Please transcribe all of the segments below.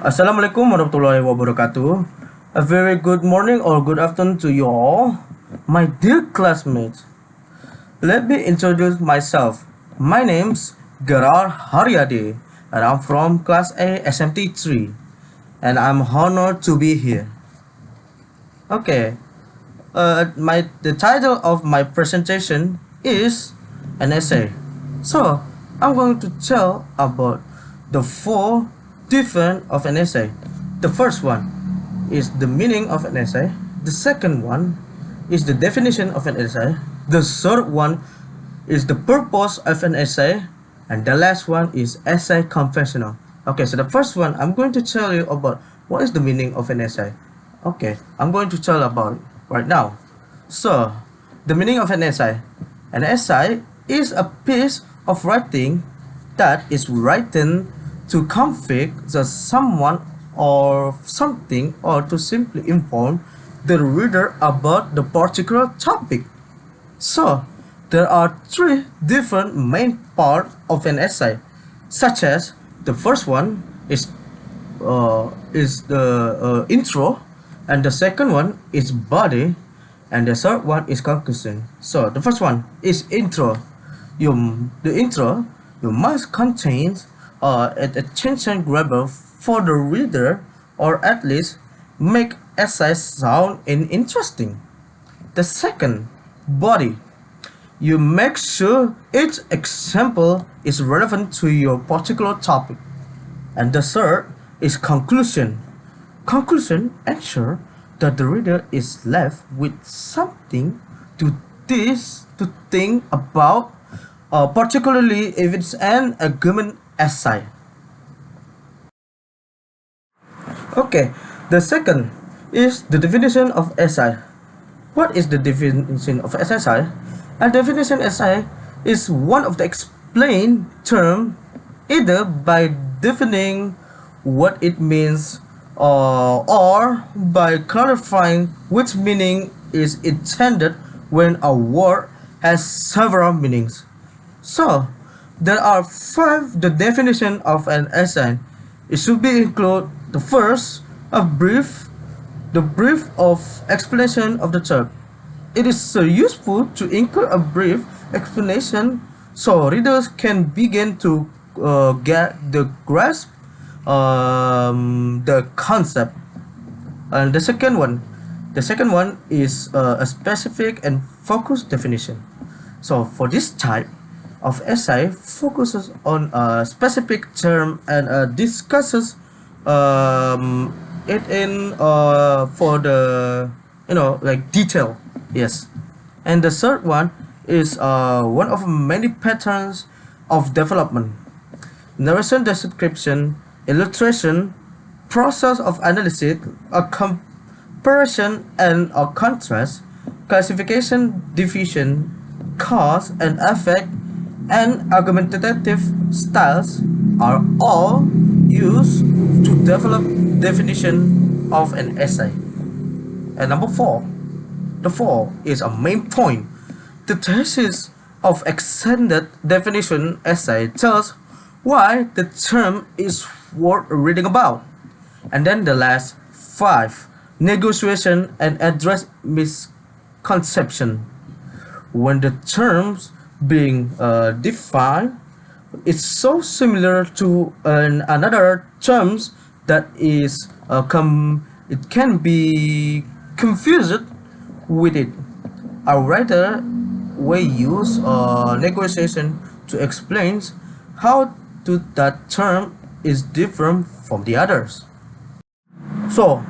Assalamualaikum warahmatullahi wabarakatuh. A very good morning or good afternoon to you all. My dear classmates, let me introduce myself. My name's Gerar Haryadi and I'm from Class A SMT 3 and I'm honored to be here. Okay, the title of my presentation is an essay. So, I'm going to tell about the four different of an essay. The first one is the meaning of an essay. The second one is the definition of an essay. The third one is the purpose of an essay. And the last one is essay confessional. Okay, so the first one, I'm going to tell you about what is the meaning of an essay. Okay, I'm going to tell about it right now. So, the meaning of an essay. An essay is a piece of writing that is written to convict someone or something or to simply inform the reader about the particular topic. So, there are three different main parts of an essay, such as the first one is the intro, and the second one is body, and the third one is conclusion. So the first one is intro. The intro you must contain an attention grabber for the reader, or at least make essay sound and interesting. The second, body. You make sure each example is relevant to your particular topic. And the third is conclusion. Conclusion ensure that the reader is left with something to think about, particularly if it's an argument essay. Okay, the second is the definition of essay. What is the definition of essay? A definition essay is one of the explained term either by defining what it means or by clarifying which meaning is intended when a word has several meanings. So, there are five the definition of an essay. It should be include the first, the brief of explanation of the term. It is so useful to include a brief explanation so readers can begin to get the grasp the concept. And the second one is a specific and focused definition. So for this type of essay, focuses on a specific term and discusses it in for the like detail. Yes, and the third one is one of many patterns of development: narration, description, illustration, process of analysis, a comparison and a contrast, classification, division, cause and effect, and argumentative styles are all used to develop definition of an essay. And number four, the four is a main point. The thesis of extended definition essay tells why the term is worth reading about. And then the last five, negotiation and address misconception. When the terms being defined is so similar to another terms that is it can be confused with it. A writer will use negotiation to explain how that term is different from the others. So,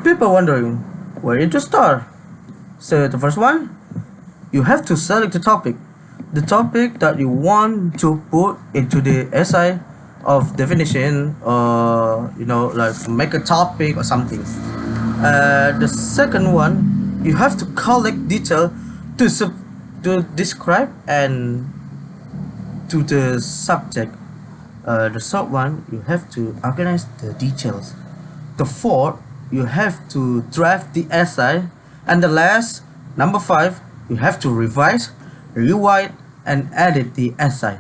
people wondering where to start. So the first one, you have to select the topic that you want to put into the essay of definition, like make a topic or something. The second one, you have to collect detail to describe and to the subject. The third one, you have to organize the details. The fourth, you have to draft the essay. And the last, number five, you have to revise, rewrite, and edit the essay.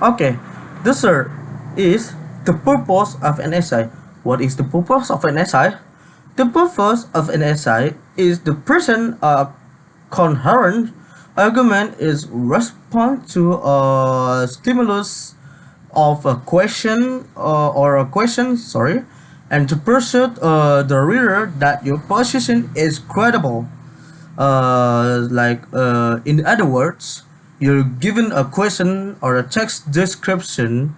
Okay, the third is the purpose of an essay. What is the purpose of an essay? The purpose of an essay is the present coherent argument is response to a stimulus of a question or a question, sorry, and to persuade the reader that your position is credible. In other words, you're given a question or a text description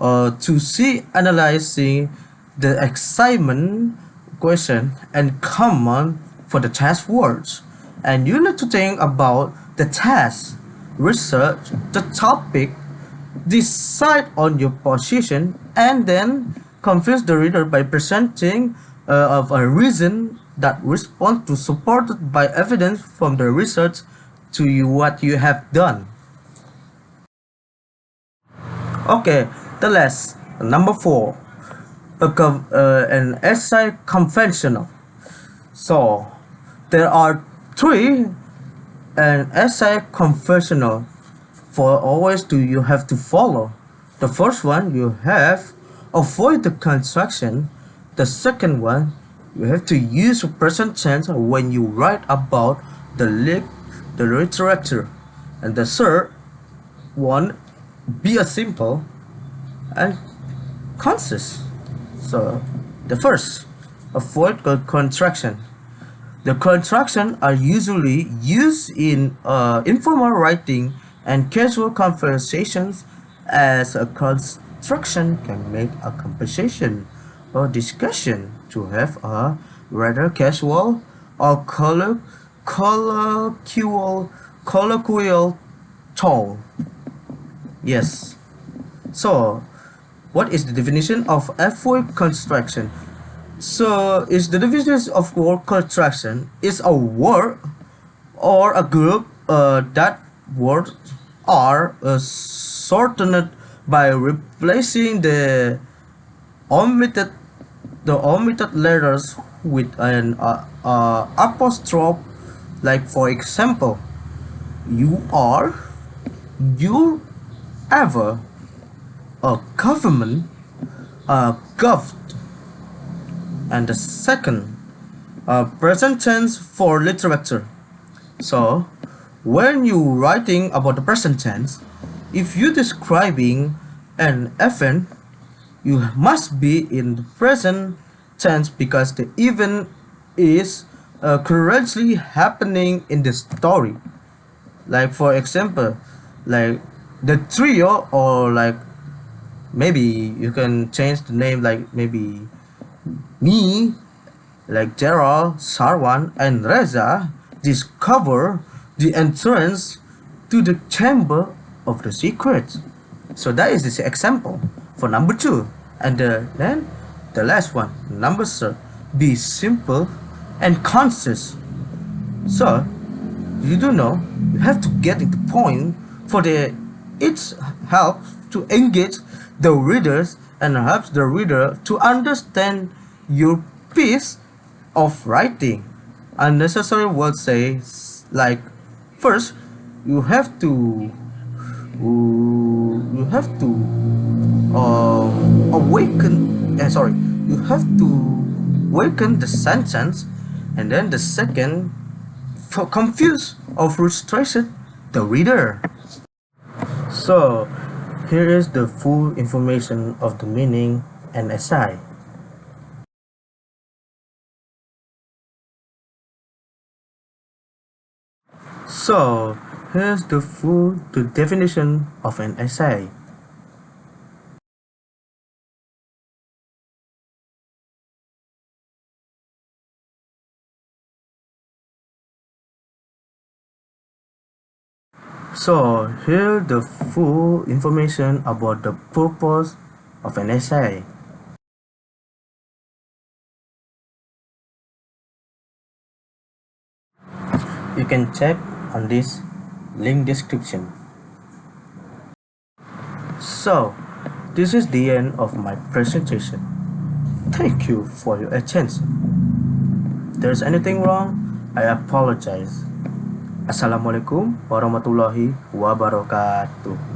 to see analyzing the excitement question and common for the test words, and you need to think about the task, research the topic, decide on your position, and then convince the reader by presenting of a reason that responds to supported by evidence from the research to you what you have done. Okay, the last number 4, an essay conventional. So there are 3 an essay conventional for always do you have to follow. The first one you have avoid the construction. The second one you have to use present tense when you write about the literature, and the third one be a simple and concise. So the first, avoid the contraction. The contraction are usually used in informal writing and casual conversations, as a construction can make a conversation or discussion to have a rather casual or colloquial tone. Yes. So, what is the definition of avoid construction? So, is the definition of word construction is a word or a group that words are shortened by replacing omitted the omitted letters with an apostrophe. Like for example, you are, you ever, a government, a govt, and the second present tense for literature. So when you writing about the present tense, if you describing an event, you must be in the present tense because the event is currently happening in the story. Like for example, like the trio, or like maybe you can change the name, like maybe me, like Gerald, Sarwan, and Reza discover the entrance to the chamber of the secrets. So that is this example for number 2. And then the last one, number 3, be simple and concise. So you do know you have to get the point for the it helps to engage the readers and helps the reader to understand your piece of writing. Unnecessary words say like, first you have to you have to awaken the sentence, and then the second for confuse or frustrated the reader. So here is the full information of the meaning and essay. So here's the definition of an essay. So here the full information about the purpose of an essay. You can check on this link description. So this is the end of my presentation. Thank you for your attention. If there's anything wrong, I apologize. Assalamualaikum warahmatullahi wabarakatuh.